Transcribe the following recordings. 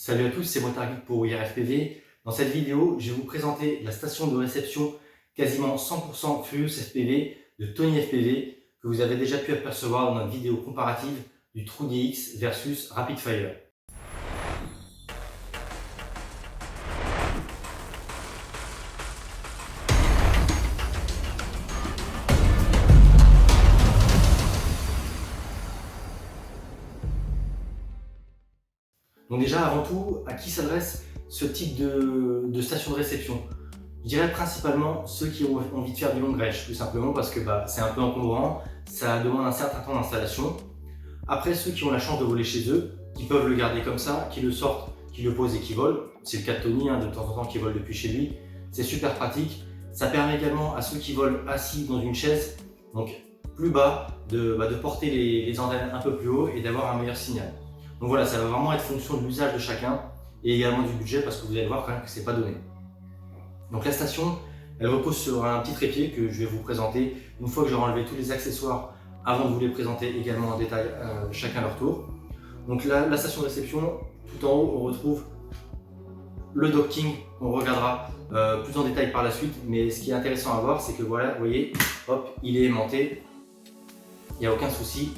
Salut à tous, c'est Motard Geek pour IRFPV. Dans cette vidéo, je vais vous présenter la station de réception quasiment 100% Furious FPV de Tony FPV que vous avez déjà pu apercevoir dans notre vidéo comparative du TrueDX versus RapidFire. Donc déjà, avant tout, à qui s'adresse ce type de station de réception? Je dirais principalement ceux qui ont envie de faire du long range, tout simplement parce que c'est un peu encombrant, ça demande un certain temps d'installation. Après, ceux qui ont la chance de voler chez eux, qui peuvent le garder comme ça, qui le sortent, qui le posent et qui volent, c'est le cas de Tony, de temps en temps qui vole depuis chez lui, c'est super pratique. Ça permet également à ceux qui volent assis dans une chaise, donc plus bas, de porter les antennes un peu plus haut et d'avoir un meilleur signal. Donc voilà, ça va vraiment être fonction de l'usage de chacun et également du budget parce que vous allez voir quand même que c'est pas donné. Donc la station, elle repose sur un petit trépied que je vais vous présenter une fois que j'aurai enlevé tous les accessoires avant de vous les présenter également en détail chacun leur tour. Donc là, la station de réception, tout en haut, on retrouve le docking, on regardera plus en détail par la suite, mais ce qui est intéressant à voir, c'est que voilà, vous voyez, hop, il est aimanté, il n'y a aucun souci,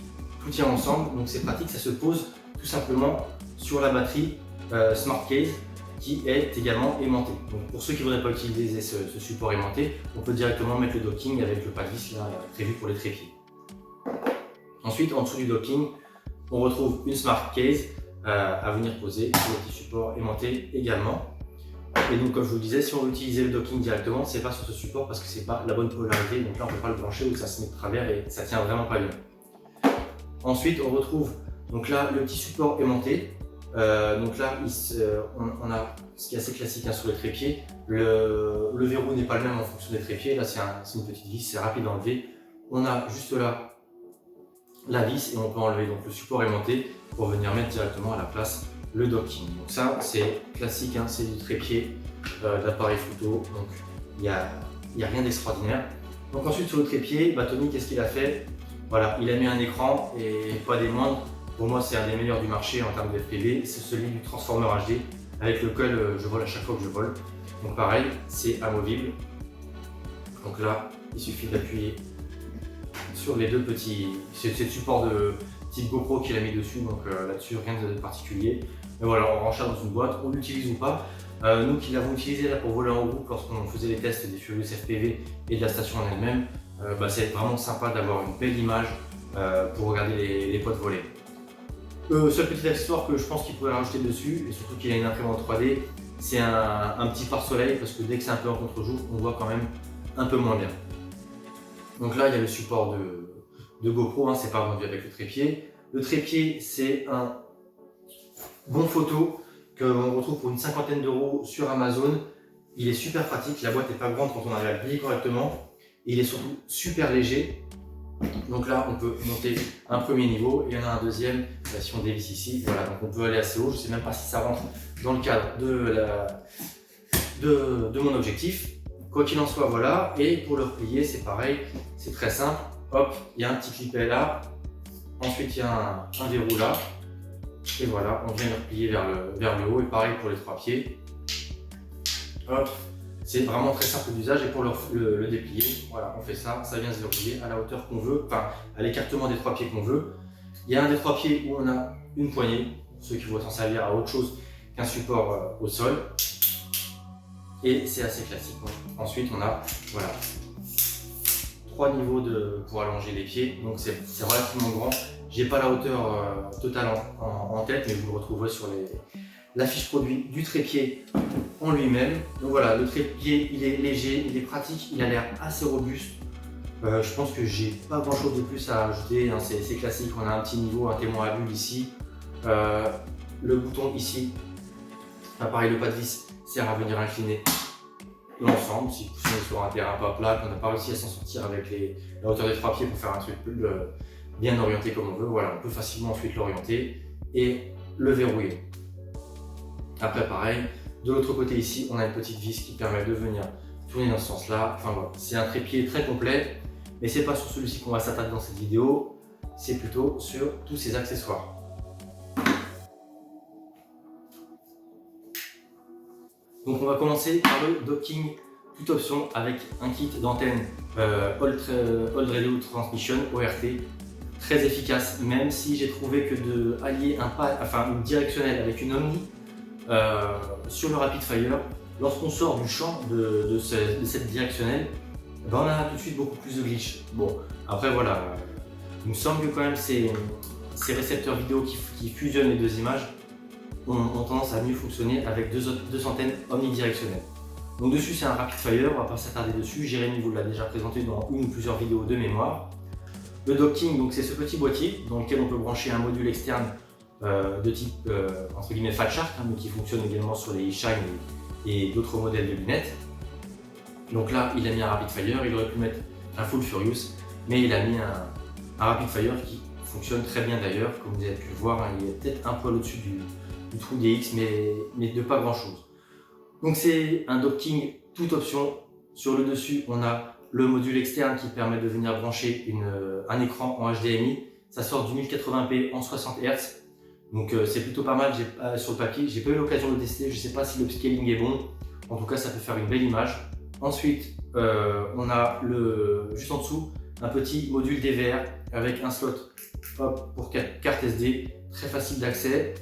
tout tient ensemble, donc c'est pratique, ça se pose tout simplement sur la batterie Smart Case qui est également aimantée. Donc pour ceux qui ne voudraient pas utiliser ce support aimanté, on peut directement mettre le docking avec le pas de vis prévu pour les trépieds. Ensuite, en dessous du docking, on retrouve une Smart Case à venir poser sur le petit support aimanté également. Et donc comme je vous le disais, si on veut utiliser le docking directement, c'est pas sur ce support parce que c'est pas la bonne polarité, donc là on peut pas le brancher ou ça se met de travers et ça tient vraiment pas bien. Ensuite, on retrouve donc là le petit support aimanté. Donc là, on a ce qui est assez classique sur les trépieds. Le verrou n'est pas le même en fonction des trépieds. Là, c'est une petite vis, c'est rapide à enlever. On a juste là la vis et on peut enlever donc le support aimanté pour venir mettre directement à la place le docking. Donc ça, c'est classique, c'est du trépied d'appareil photo. Donc il n'y a rien d'extraordinaire. Donc ensuite sur le trépied, Tony, qu'est-ce qu'il a fait? Voilà, il a mis un écran et pas des moindres. Pour moi, c'est un des meilleurs du marché en termes de FPV, c'est celui du Transformer HD avec lequel je vole à chaque fois que je vole. Donc pareil, c'est amovible. Donc là, il suffit d'appuyer sur les deux petits... C'est le support de type GoPro qu'il a mis dessus, donc là-dessus, rien de particulier. Mais voilà, on range ça dans une boîte, on l'utilise ou pas. Nous qui l'avons utilisé là pour voler en groupe lorsqu'on faisait les tests des Furious FPV et de la station en elle-même, c'est vraiment sympa d'avoir une belle image pour regarder les potes voler. Seul petit accessoire que je pense qu'il pourrait rajouter dessus, et surtout qu'il a une imprimante 3D, c'est un petit pare-soleil parce que dès que c'est un peu en contre-jour, on voit quand même un peu moins bien. Donc là, il y a le support de GoPro, c'est pas vendu avec le trépied. Le trépied, c'est un bon photo qu'on retrouve pour une cinquantaine d'euros sur Amazon. Il est super pratique, la boîte n'est pas grande quand on arrive à le plier correctement. Il est surtout super léger. Donc là, on peut monter un premier niveau et il y en a un deuxième si on dévisse ici. Voilà, donc on peut aller assez haut. Je ne sais même pas si ça rentre dans le cadre de mon objectif. Quoi qu'il en soit, voilà. Et pour le replier, c'est pareil, c'est très simple. Hop, il y a un petit clipet là. Ensuite, il y a un verrou là. Et voilà, on vient le replier vers le haut. Et pareil pour les trois pieds. Hop. C'est vraiment très simple d'usage et pour le déplier, voilà, on fait ça, ça vient se verrouiller à la hauteur qu'on veut, enfin à l'écartement des trois pieds qu'on veut. Il y a un des trois pieds où on a une poignée, ceux qui vont s'en servir à autre chose qu'un support au sol. Et c'est assez classique. Donc, ensuite, on a voilà, 3 niveaux pour allonger les pieds, donc c'est relativement grand. J'ai pas la hauteur totale en tête, mais vous le retrouverez sur la fiche produit du trépied en lui-même. Donc voilà, le trépied, il est léger, il est pratique, il a l'air assez robuste. Je pense que j'ai pas grand chose de plus à ajouter, c'est classique. On a un petit niveau, un témoin à bulle ici. Le bouton ici, pareil, le pas de vis sert à venir incliner l'ensemble. Si on est sur un terrain pas plat, qu'on n'a pas réussi à s'en sortir avec la hauteur des trois pieds pour faire un truc bien orienté comme on veut, voilà, on peut facilement ensuite l'orienter et le verrouiller. Après pareil, de l'autre côté ici, on a une petite vis qui permet de venir tourner dans ce sens-là. Enfin voilà, c'est un trépied très complet, mais c'est pas sur celui-ci qu'on va s'attarder dans cette vidéo, c'est plutôt sur tous ces accessoires. Donc on va commencer par le docking toute option avec un kit d'antenne Old Radio Transmission ORT, très efficace, même si j'ai trouvé que de allier une directionnelle avec une Omni sur le Rapid Fire, lorsqu'on sort du champ de cette directionnelle, ben on a tout de suite beaucoup plus de glitch. Bon, après voilà, il me semble que quand même ces récepteurs vidéo qui fusionnent les deux images ont tendance à mieux fonctionner avec deux antennes omnidirectionnelles. Donc dessus c'est un Rapid Fire, on va pas s'attarder dessus, Jérémy vous l'a déjà présenté dans une ou plusieurs vidéos de mémoire. Le docking, donc c'est ce petit boîtier dans lequel on peut brancher un module externe de type entre guillemets Fat Shark, mais qui fonctionne également sur les Shine et d'autres modèles de lunettes. Donc là il a mis un Rapid Fire, il aurait pu mettre un Full Furious, mais il a mis un Rapid Fire qui fonctionne très bien d'ailleurs, comme vous avez pu le voir, hein, il est peut-être un poil au-dessus du trou DX, mais de pas grand chose. Donc c'est un docking toute option. Sur le dessus, on a le module externe qui permet de venir brancher un écran en HDMI. Ça sort du 1080p en 60 Hz. Donc c'est plutôt pas mal sur le papier. J'ai pas eu l'occasion de le tester, je sais pas si le scaling est bon. En tout cas, ça peut faire une belle image. Ensuite, on a juste en dessous un petit module DVR avec un slot pour carte SD, très facile d'accès.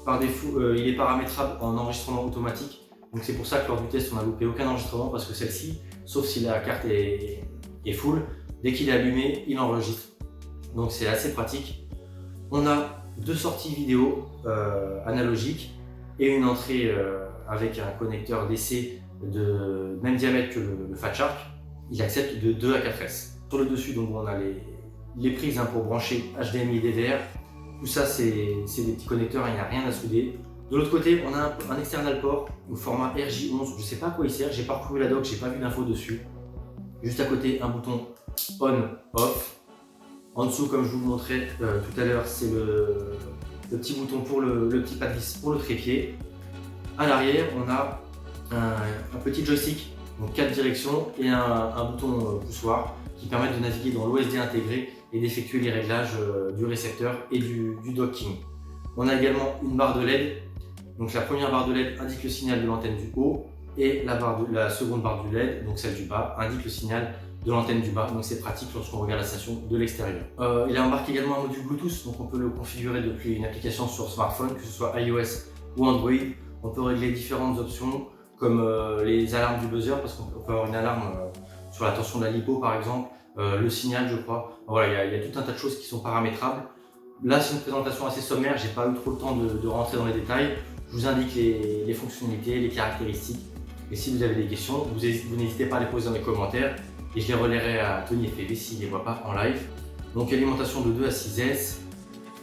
Par défaut, il est paramétrable en enregistrement automatique. Donc c'est pour ça que lors du test, on n'a loupé aucun enregistrement parce que celle-ci, sauf si la carte est full, dès qu'il est allumé, il enregistre. Donc c'est assez pratique. On a deux sorties vidéo analogiques et une entrée avec un connecteur DC de même diamètre que le Fat Shark. Il accepte de 2 à 4S. Sur le dessus, donc on a les prises pour brancher HDMI et DVR. Tout ça, c'est des petits connecteurs, il n'y a rien à souder. De l'autre côté, on a un external port au format RJ11. Je ne sais pas à quoi il sert, j'ai parcouru la doc, j'ai pas vu d'infos dessus. Juste à côté, un bouton on/off. En dessous, comme je vous le montrais tout à l'heure, c'est le petit bouton pour le petit pad vis pour le trépied. À l'arrière, on a un petit joystick, donc 4 directions et un bouton poussoir qui permet de naviguer dans l'OSD intégré et d'effectuer les réglages du récepteur et du docking. On a également une barre de LED. Donc la première barre de LED indique le signal de l'antenne du haut et la seconde barre du LED, donc celle du bas, indique le signal de l'antenne du bas. Donc c'est pratique lorsqu'on regarde la station de l'extérieur. Il embarque également un module Bluetooth, donc on peut le configurer depuis une application sur smartphone, que ce soit iOS ou Android. On peut régler différentes options comme les alarmes du buzzer, parce qu'on peut avoir une alarme sur la tension de la lipo par exemple, le signal je crois. Voilà, il y a tout un tas de choses qui sont paramétrables. Là c'est une présentation assez sommaire, j'ai pas eu trop le temps de rentrer dans les détails. Je vous indique les fonctionnalités, les caractéristiques. Et si vous avez des questions, vous n'hésitez pas à les poser dans les commentaires et je les relayerai à Tony FPV s'il ne les voit pas en live. Donc alimentation de 2 à 6S.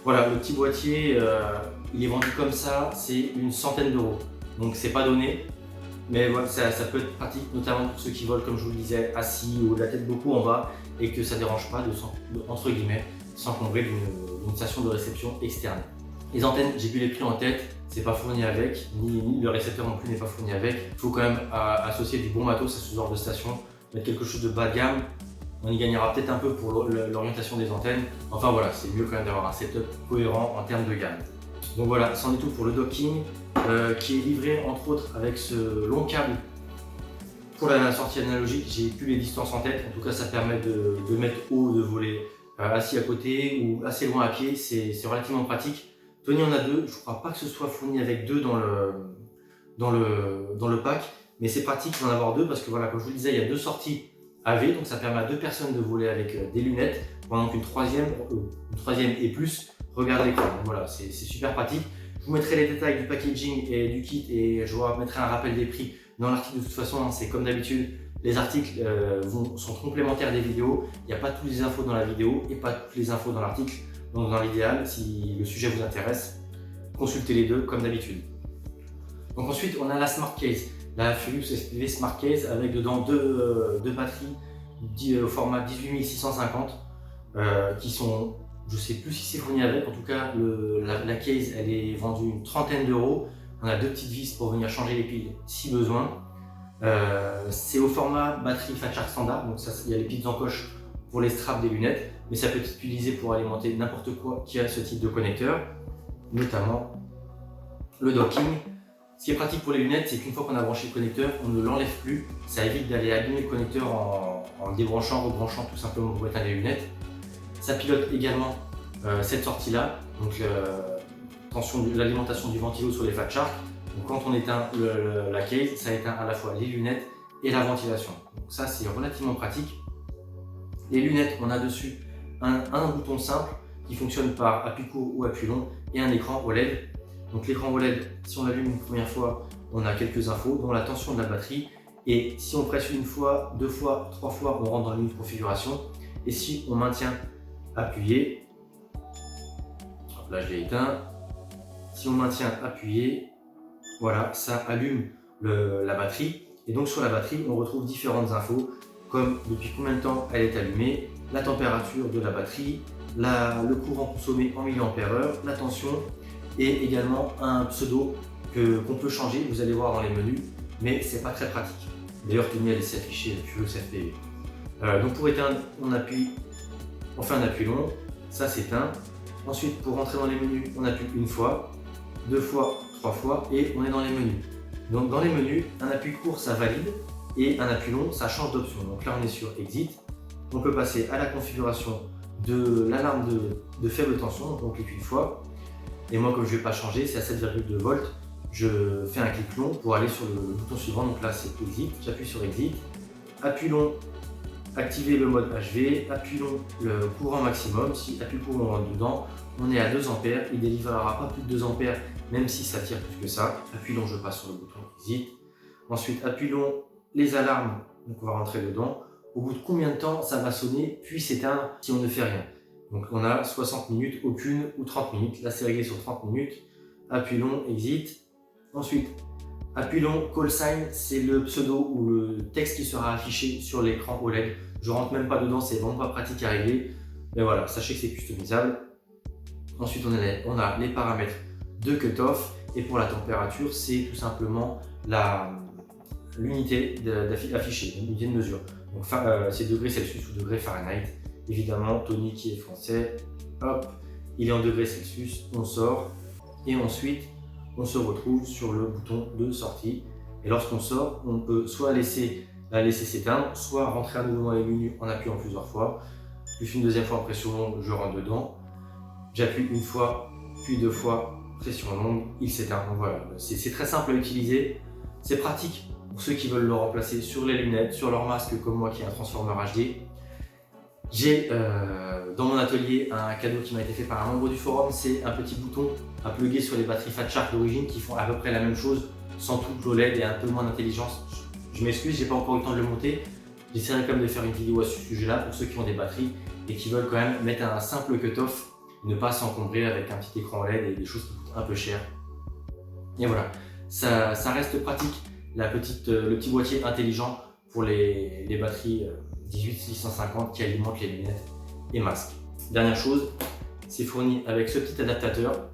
Voilà, le petit boîtier, il est vendu comme ça, c'est une centaine d'euros. Donc c'est pas donné, mais voilà, ça peut être pratique, notamment pour ceux qui volent, comme je vous le disais, assis ou la tête beaucoup en bas et que ça ne dérange pas entre guillemets, s'encombrer d'une station de réception externe. Les antennes, j'ai plus les prix en tête, c'est pas fourni avec, ni le récepteur non plus n'est pas fourni avec. Il faut quand même associer du bon matos à ce genre de station, mettre quelque chose de bas de gamme. On y gagnera peut-être un peu pour l'orientation des antennes. Enfin voilà, c'est mieux quand même d'avoir un setup cohérent en termes de gamme. Donc voilà, c'en est tout pour le docking qui est livré entre autres avec ce long câble. Pour la sortie analogique, j'ai plus les distances en tête. En tout cas, ça permet de mettre haut, de voler assis à côté ou assez loin à pied. C'est relativement pratique. Tony en a deux, je ne crois pas que ce soit fourni avec deux dans le pack, mais c'est pratique d'en avoir deux parce que voilà, comme je vous le disais, il y a deux sorties AV, donc ça permet à deux personnes de voler avec des lunettes, pendant qu'une troisième et plus regarde l'écran. Voilà, c'est super pratique. Je vous mettrai les détails du packaging et du kit et je vous mettrai un rappel des prix dans l'article. De toute façon, c'est comme d'habitude, les articles sont complémentaires des vidéos. Il n'y a pas toutes les infos dans la vidéo et pas toutes les infos dans l'article. Donc dans l'idéal, si le sujet vous intéresse, consultez les deux comme d'habitude. Donc ensuite, on a la Smart Case, la Philips FPV Smart Case avec dedans deux batteries au format 18650 qui sont, je ne sais plus si c'est fourni avec, en tout cas la case elle est vendue une trentaine d'euros. On a deux petites vis pour venir changer les piles si besoin. C'est au format batterie Fat Shark standard, donc ça, il y a les petites encoches pour les straps des lunettes, mais ça peut être utilisé pour alimenter n'importe quoi qui a ce type de connecteur, notamment le docking. Ce qui est pratique pour les lunettes, c'est qu'une fois qu'on a branché le connecteur, on ne l'enlève plus. Ça évite d'aller abîmer le connecteur en le débranchant, rebranchant tout simplement pour éteindre les lunettes. Ça pilote également cette sortie-là, donc l'alimentation du ventilo sur les Fat Shark. Donc quand on éteint la case, ça éteint à la fois les lunettes et la ventilation. Donc ça, c'est relativement pratique. Les lunettes, on a dessus un bouton simple qui fonctionne par appui court ou appui long et un écran OLED. Donc l'écran OLED, si on l'allume une première fois, on a quelques infos, dont la tension de la batterie. Et si on presse une fois, deux fois, trois fois, on rentre dans le menu de configuration. Et si on maintient appuyé, hop là je l'ai éteint. Si on maintient appuyé, voilà, ça allume la batterie. Et donc sur la batterie, on retrouve différentes infos, comme depuis combien de temps elle est allumée, la température de la batterie, le courant consommé en mAh, la tension, et également un pseudo qu'on peut changer, vous allez voir dans les menus, mais c'est pas très pratique. D'ailleurs, Tony a laissé afficher Furious FPV. Donc pour éteindre, on fait un appui long, ça s'éteint. Ensuite, pour rentrer dans les menus, on appuie une fois, deux fois, trois fois, et on est dans les menus. Donc dans les menus, un appui court, ça valide, et un appui long, ça change d'option. Donc là, on est sur Exit. On peut passer à la configuration de l'alarme de faible tension, donc on clique une fois. Et moi, comme je ne vais pas changer, c'est à 7,2 volts. Je fais un clic long pour aller sur le bouton suivant. Donc là, c'est Exit. J'appuie sur Exit. Appui long, activer le mode HV. Appui long, le courant maximum. Si appui court, on rentre dedans. On est à 2 ampères. Il ne délivrera pas plus de 2 ampères, même si ça tire plus que ça. Appui long, je passe sur le bouton Exit. Ensuite, appui long, les alarmes. Donc on va rentrer dedans. Au bout de combien de temps ça va sonner, puis s'éteindre si on ne fait rien. Donc on a 60 minutes, aucune ou 30 minutes. Là c'est réglé sur 30 minutes. Appui long, exit. Ensuite, appui long, call sign, c'est le pseudo ou le texte qui sera affiché sur l'écran OLED. Je rentre même pas dedans, c'est vraiment pas pratique à régler. Mais voilà, sachez que c'est customisable. Ensuite on a les paramètres de cutoff. Et pour la température, c'est tout simplement l'unité affichée, l'unité de mesure. Donc c'est degrés Celsius ou degrés Fahrenheit. Évidemment, Tony qui est français, hop, il est en degrés Celsius, on sort et ensuite on se retrouve sur le bouton de sortie. Et lorsqu'on sort, on peut soit la laisser s'éteindre, soit rentrer à nouveau dans les menus en appuyant plusieurs fois. Puis une deuxième fois en pression longue, je rentre dedans. J'appuie une fois, puis deux fois, pression longue, il s'éteint. Donc voilà, c'est très simple à utiliser, c'est pratique. Pour ceux qui veulent le remplacer sur les lunettes, sur leur masque comme moi qui est un transformeur HD. J'ai dans mon atelier un cadeau qui m'a été fait par un membre du forum, c'est un petit bouton à plugger sur les batteries Fat Shark d'origine qui font à peu près la même chose sans tout l'OLED et un peu moins d'intelligence. Je m'excuse, j'ai pas encore eu le temps de le monter. J'essaierai quand même de faire une vidéo à ce sujet-là pour ceux qui ont des batteries et qui veulent quand même mettre un simple cutoff, ne pas s'encombrer avec un petit écran OLED et des choses qui coûtent un peu cher. Et voilà, ça reste pratique. Le petit boîtier intelligent pour les batteries 18650 qui alimentent les lunettes et masques. Dernière chose, c'est fourni avec ce petit adaptateur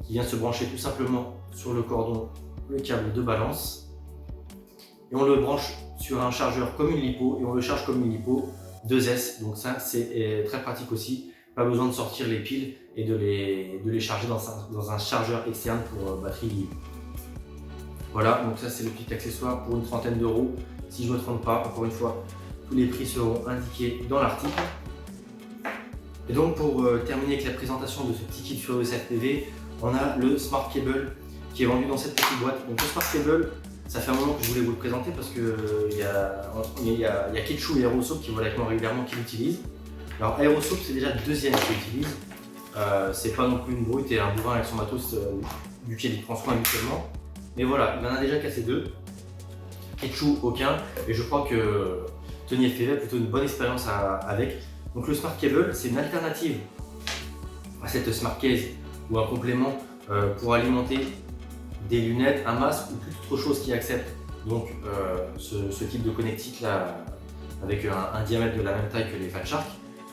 qui vient se brancher tout simplement sur le cordon, le câble de balance. Et on le branche sur un chargeur comme une lipo et on le charge comme une lipo 2S. Donc ça, c'est très pratique aussi. Pas besoin de sortir les piles et de les charger dans un chargeur externe pour batterie libre. Voilà, donc ça c'est le petit accessoire pour une trentaine d'euros. Si je ne me trompe pas, encore une fois, tous les prix seront indiqués dans l'article. Et donc pour terminer avec la présentation de ce petit kit Furious FPV, on a le Smart Cable qui est vendu dans cette petite boîte. Donc le Smart Cable, ça fait un moment que je voulais vous le présenter parce que il y a Ketchou et Aerosoap qui volent avec moi régulièrement qui l'utilisent. Alors Aerosoap c'est déjà le deuxième qui l'utilise. C'est pas non plus une brute et un bourrin avec son matos duquel il prend soin habituellement. Mais voilà, il en a déjà cassé deux. Ketchou, aucun. Et je crois que Tony FPV a plutôt une bonne expérience avec. Donc le Smart Cable, c'est une alternative à cette Smart Case ou un complément pour alimenter des lunettes, un masque ou toute autre chose qui accepte donc ce type de connectique là avec un diamètre de la même taille que les Fat Shark,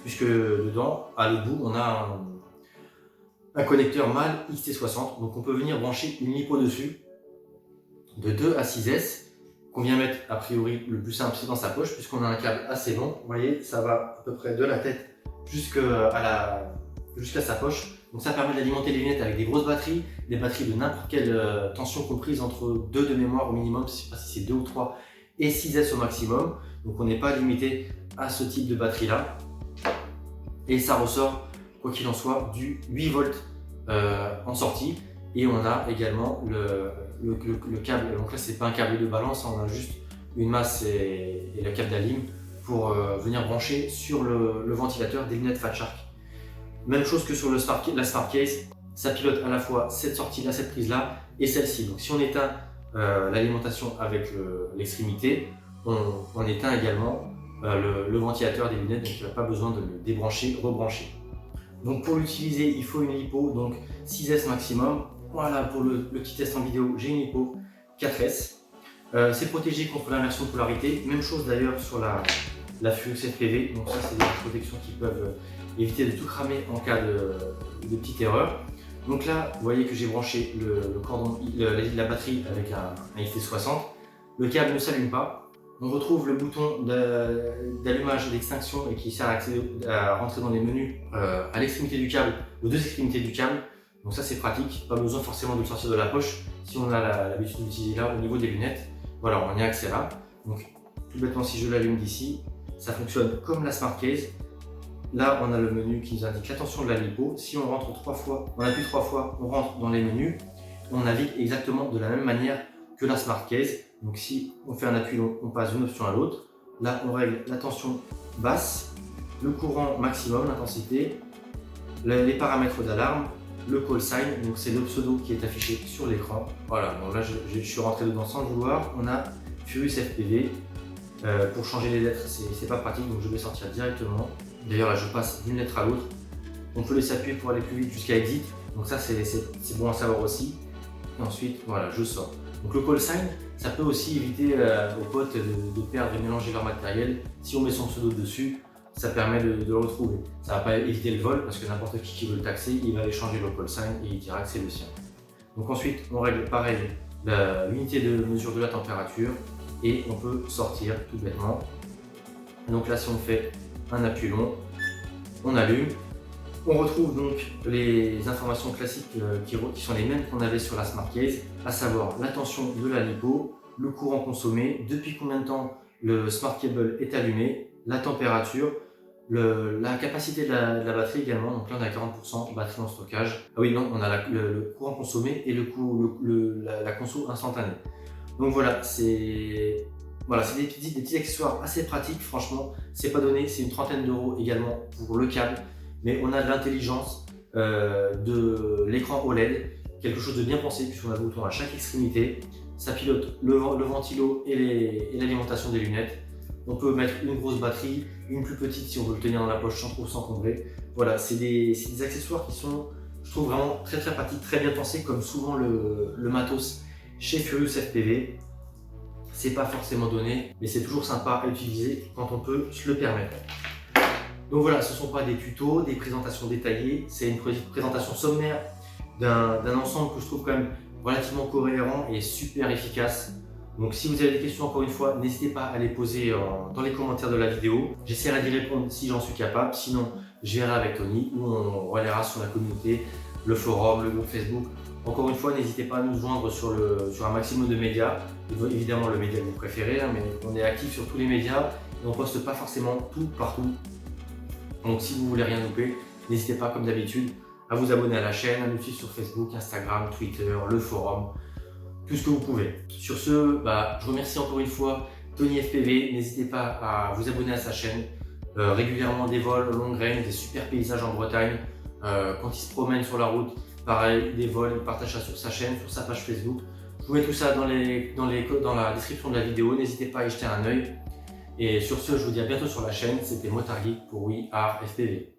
puisque dedans, à l'autre bout, on a un connecteur mâle XT60. Donc on peut venir brancher une lipo dessus de 2 à 6S qu'on vient mettre a priori le plus simple c'est dans sa poche puisqu'on a un câble assez long. Vous voyez, ça va à peu près de la tête jusqu'à sa poche. Donc ça permet d'alimenter les lunettes avec des grosses batteries, des batteries de n'importe quelle tension comprise entre 2 de mémoire au minimum, je ne sais pas si c'est 2 ou 3, et 6S au maximum. Donc on n'est pas limité à ce type de batterie là. Et ça ressort, quoi qu'il en soit, du 8 volts en sortie. Et on a également le câble. Donc là c'est pas un câble de balance, on a juste une masse et le câble d'alim pour venir brancher sur le ventilateur des lunettes Fat Shark. Même chose que sur la Smart Case, ça pilote à la fois cette sortie-là, cette prise-là et celle-ci. Donc si on éteint l'alimentation avec l'extrémité, on éteint également le ventilateur des lunettes, donc il n'y a pas besoin de le débrancher, rebrancher. Donc pour l'utiliser, il faut une lipo, donc 6S maximum. Voilà, pour le petit test en vidéo, j'ai une lipo 4S. C'est protégé contre l'inversion de polarité. Même chose d'ailleurs sur la Furux FPV. Donc ça, c'est des protections qui peuvent éviter de tout cramer en cas de petite erreur. Donc là, vous voyez que j'ai branché le cordon, la batterie avec un XT60. Le câble ne s'allume pas. On retrouve le bouton d'allumage et d'extinction et qui sert à rentrer dans les menus à l'extrémité du câble, aux deux extrémités du câble. Donc ça c'est pratique, pas besoin forcément de le sortir de la poche si on a l'habitude d'utiliser là au niveau des lunettes. Voilà, on y a accès là. Donc tout bêtement, si je l'allume d'ici, ça fonctionne comme la Smart Case. Là on a le menu qui nous indique l'attention de la lipo. Si on rentre 3 fois, on appuie 3 fois, on rentre dans les menus. On navigue exactement de la même manière que la Smart Case. Donc si on fait un appui long, on passe d'une option à l'autre. Là on règle la tension basse, le courant maximum, l'intensité, les paramètres d'alarme, le call sign, donc c'est le pseudo qui est affiché sur l'écran. Voilà, donc là je suis rentré dedans sans le vouloir. On a Furux FPV. Pour changer les lettres, c'est pas pratique, donc je vais sortir directement. D'ailleurs là je passe d'une lettre à l'autre. On peut laisser appuyer pour aller plus vite jusqu'à exit, donc ça c'est bon à savoir aussi. Et ensuite voilà, je sors. Donc le call sign, ça peut aussi éviter aux potes de perdre et mélanger leur matériel. Si on met son pseudo dessus, ça permet de le retrouver. Ça ne va pas éviter le vol parce que n'importe qui veut le taxer, il va aller changer le call sign et il dira que c'est le sien. Donc ensuite, on règle pareil l'unité de mesure de la température et on peut sortir tout bêtement. Donc là, si on fait un appui long, on allume. On retrouve donc les informations classiques qui sont les mêmes qu'on avait sur la Smart Case, à savoir la tension de la lipo, le courant consommé, depuis combien de temps le Smart Cable est allumé, la température, la capacité de la batterie également. Donc là on a 40% batterie en stockage. Ah oui, non, on a le courant consommé et la conso instantanée. Donc voilà, c'est des petits accessoires assez pratiques. Franchement, c'est pas donné, c'est une trentaine d'euros également pour le câble. Mais on a de l'intelligence de l'écran OLED, quelque chose de bien pensé puisqu'on a le bouton à chaque extrémité. Ça pilote le ventilo et l'alimentation des lunettes. On peut mettre une grosse batterie, une plus petite si on veut le tenir dans la poche sans trop s'encombrer. Voilà, c'est des accessoires qui sont, je trouve, vraiment très pratiques, très bien pensés, comme souvent le matos chez Furux FPV. C'est pas forcément donné, mais c'est toujours sympa à utiliser quand on peut se le permettre. Donc voilà, ce ne sont pas des tutos, des présentations détaillées, c'est une présentation sommaire d'un ensemble que je trouve quand même relativement cohérent et super efficace. Donc si vous avez des questions, encore une fois, n'hésitez pas à les poser dans les commentaires de la vidéo. J'essaierai d'y répondre si j'en suis capable, sinon je verrai avec Tony ou on relaiera sur la communauté, le forum, le groupe Facebook. Encore une fois, n'hésitez pas à nous joindre sur un maximum de médias, évidemment le média que vous préférez, mais on est actif sur tous les médias et on ne poste pas forcément tout partout. Donc si vous voulez rien louper, n'hésitez pas comme d'habitude à vous abonner à la chaîne, à nous suivre sur Facebook, Instagram, Twitter, le forum, tout ce que vous pouvez. Sur ce, je remercie encore une fois Tony FPV, n'hésitez pas à vous abonner à sa chaîne, régulièrement des vols long range, des super paysages en Bretagne, quand il se promène sur la route, pareil, des vols, il partage ça sur sa chaîne, sur sa page Facebook. Je vous mets tout ça dans la description de la vidéo, n'hésitez pas à y jeter un œil. Et sur ce, je vous dis à bientôt sur la chaîne. C'était Motard Geek pour We Are FPV.